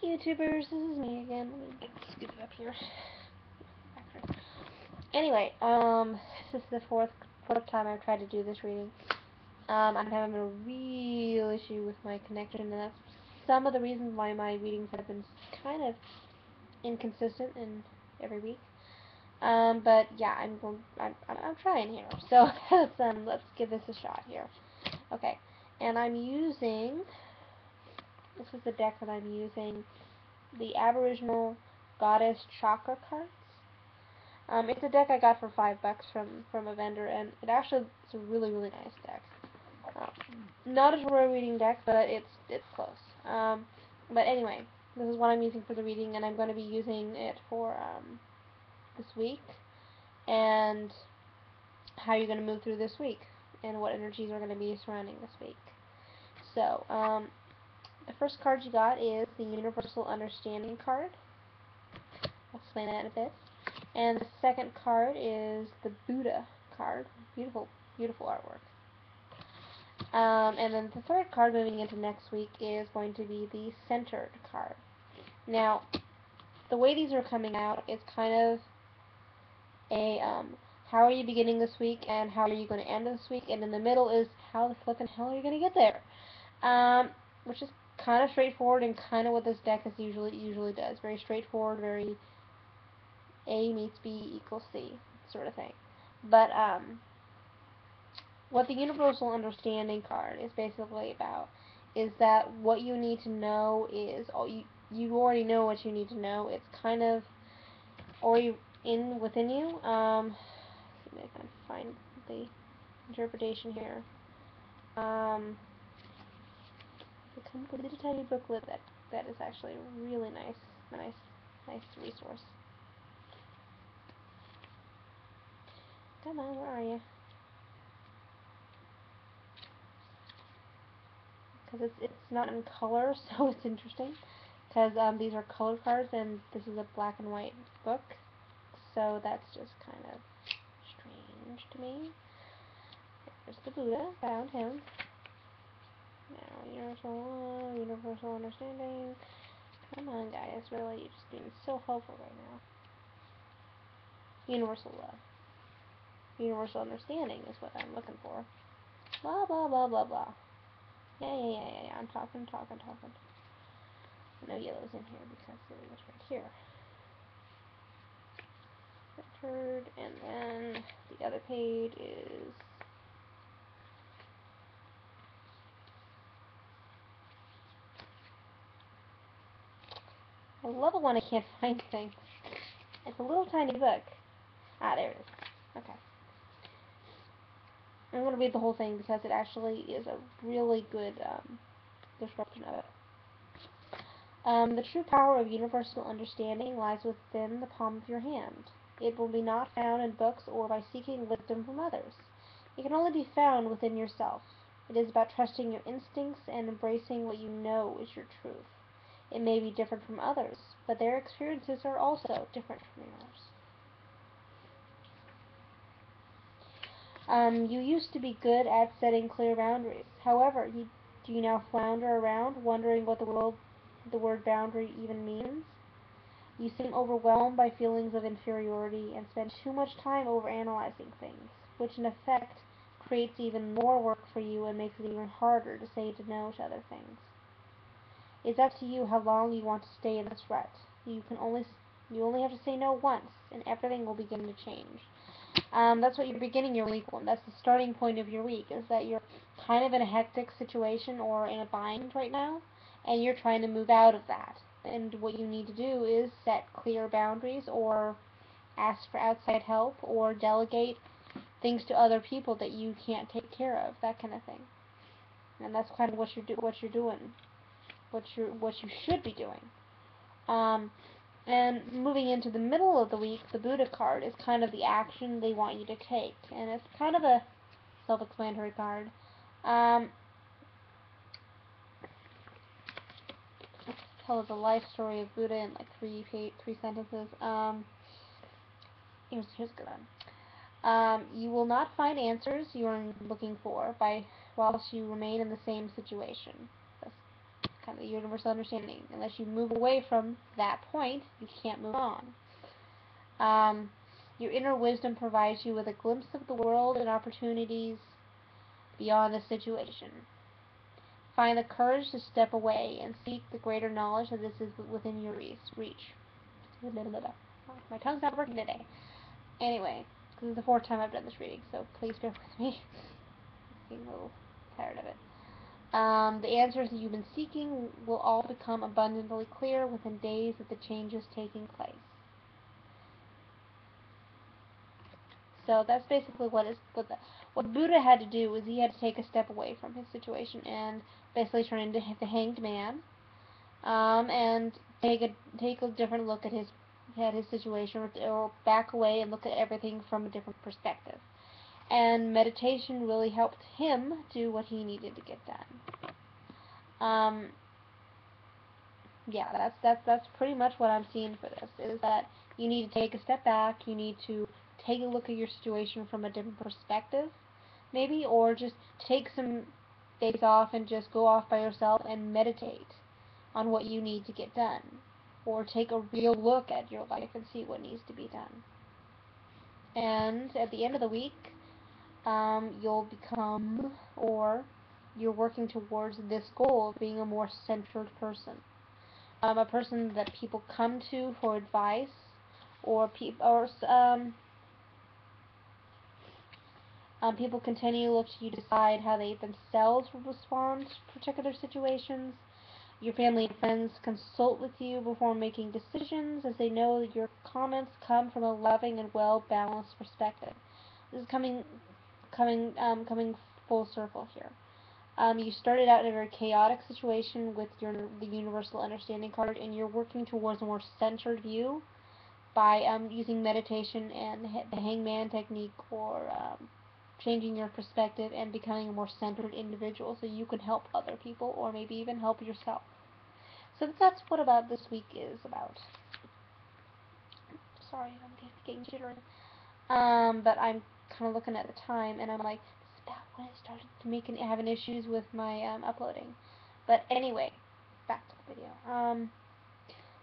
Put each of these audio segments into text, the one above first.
YouTubers, this is me again. Let me get scooted up here. Anyway, this is the fourth time I've tried to do this reading. I'm having a real issue with my connection, and that's some of the reasons why my readings have been kind of inconsistent in every week. But yeah, I'm trying here. So let's give this a shot here. Okay, and I'm using. This is the deck that I'm using. The Aboriginal Goddess Chakra cards. It's a deck I got for $5 from a vendor, and it's a really nice deck. Not a tarot reading deck, but it's close. But anyway, this is what I'm using for the reading, and I'm going to be using it for this week, and how you're going to move through this week, and what energies are going to be surrounding this week. So, the first card you got is the Universal Understanding card. I'll explain that in a bit. And the second card is the Buddha card. Beautiful artwork. And then the third card moving into next week is going to be the Centered card. Now, the way these are coming out is kind of a, how are you beginning this week and how are you going to end this week, and in the middle is how the flippin' hell are you going to get there? Which is kind of straightforward and kind of what this deck is usually does. Very straightforward, very A meets B equals C sort of thing. But what the Universal Understanding card is basically about is that what you need to know is you already know what you need to know. It's kind of already within you. See if I can find the interpretation here. It comes with a little tiny booklet that is actually a really nice resource. Come on, where are you? Because it's not in color, so it's interesting. Because these are color cards, and this is a black and white book, so that's just kind of strange to me. There's the Buddha. Found him. Now, universal understanding. Come on, guys, really, you're just being so helpful right now. Universal love. Universal understanding is what I'm looking for. Blah, blah, blah, blah, blah. Yeah, I'm talking. No yellow's in here because it was right here. Centered, and then the other page is I love it when I can't find things. It's a little tiny book. Ah, there it is. Okay. I'm going to read the whole thing because it actually is a really good description of it. The true power of universal understanding lies within the palm of your hand. It will be not found in books or by seeking wisdom from others. It can only be found within yourself. It is about trusting your instincts and embracing what you know is your truth. It may be different from others, but their experiences are also different from yours. You used to be good at setting clear boundaries. However, do you now flounder around, wondering what the word boundary even means? You seem overwhelmed by feelings of inferiority and spend too much time overanalyzing things, which in effect creates even more work for you and makes it even harder to say no to other things. It's up to you how long you want to stay in this rut. You only have to say no once, and everything will begin to change. That's what you're beginning your week on. That's the starting point of your week, is that you're kind of in a hectic situation or in a bind right now, and you're trying to move out of that. And what you need to do is set clear boundaries, or ask for outside help, or delegate things to other people that you can't take care of, that kind of thing. And that's kind of what you're doing, what you should be doing. And moving into the middle of the week, the Buddha card is kind of the action they want you to take, and it's kind of a self-explanatory card. Let's tell the life story of Buddha in like three sentences. Here's a good one. You will not find answers you are looking for whilst you remain in the same situation. That's kind of the universal understanding. Unless you move away from that point, you can't move on. Your inner wisdom provides you with a glimpse of the world and opportunities beyond the situation. Find the courage to step away and seek the greater knowledge that this is within your reach. My tongue's not working today. Anyway, this is the 4th time I've done this reading, so please bear with me. I'm getting a little tired of it. The answers that you've been seeking will all become abundantly clear within days of the changes taking place. So that's basically what Buddha had to do, was he had to take a step away from his situation and basically turn into the hanged man, and take a different look at his situation, or back away and look at everything from a different perspective. And meditation really helped him do what he needed to get done. Yeah, that's pretty much what I'm seeing for this, is that you need to take a step back, you need to take a look at your situation from a different perspective, maybe, or just take some days off and just go off by yourself and meditate on what you need to get done, or take a real look at your life and see what needs to be done. And at the end of the week, you'll become, or you're working towards this goal of being a more centered person. A person that people come to for advice, or people continue to look to you to decide how they themselves will respond to particular situations. Your family and friends consult with you before making decisions, as they know that your comments come from a loving and well-balanced perspective. This is coming full circle here. You started out in a very chaotic situation with the Universal Understanding card, and you're working towards a more centered view by using meditation and the Hangman technique, or changing your perspective and becoming a more centered individual, so you can help other people, or maybe even help yourself. So that's what about this week is about. Sorry, I'm getting jittery. But I'm kind of looking at the time, and I'm like, this is about when I started having issues with my uploading. But anyway, back to the video.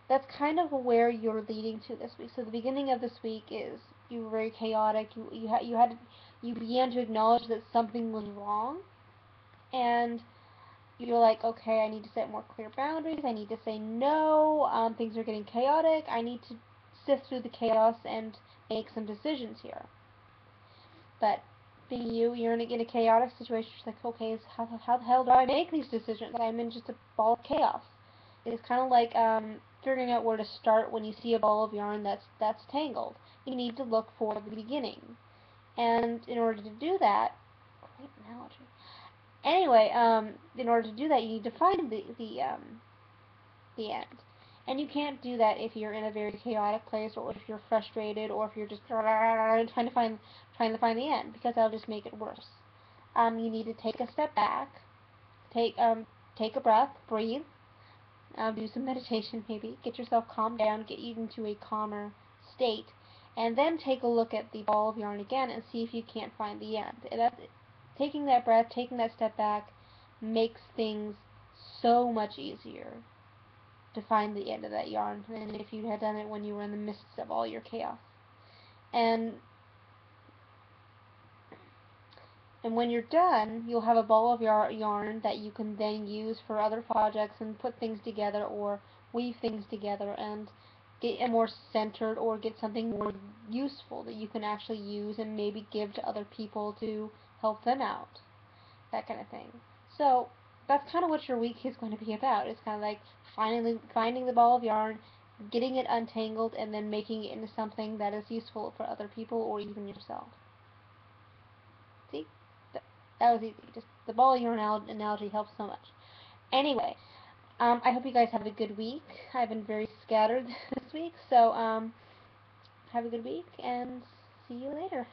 That's kind of where you're leading to this week. So the beginning of this week is you were very chaotic. You began to acknowledge that something was wrong, and you're like, okay, I need to set more clear boundaries. I need to say no. Things are getting chaotic. I need to sift through the chaos and make some decisions here. But being you're in a chaotic situation. You're like, okay, how the hell do I make these decisions? I'm in just a ball of chaos. It's kind of like figuring out where to start when you see a ball of yarn that's tangled. You need to look for the beginning, and in order to do that, great analogy. Anyway, in order to do that, you need to find the end. And you can't do that if you're in a very chaotic place, or if you're frustrated, or if you're just trying to find the end, because that'll just make it worse. You need to take a step back, take a breath, breathe, do some meditation, maybe get yourself calmed down, get you into a calmer state, and then take a look at the ball of yarn again and see if you can't find the end. Taking that breath, taking that step back, makes things so much easier to find the end of that yarn than if you had done it when you were in the midst of all your chaos. And when you're done, you'll have a ball of yarn that you can then use for other projects and put things together, or weave things together, and get a more centered, or get something more useful that you can actually use and maybe give to other people to help them out. That kind of thing. So that's kind of what your week is going to be about. It's kind of like finding the ball of yarn, getting it untangled, and then making it into something that is useful for other people or even yourself. See? That was easy. Just the ball of yarn analogy helps so much. Anyway, I hope you guys have a good week. I've been very scattered this week, so have a good week, and see you later.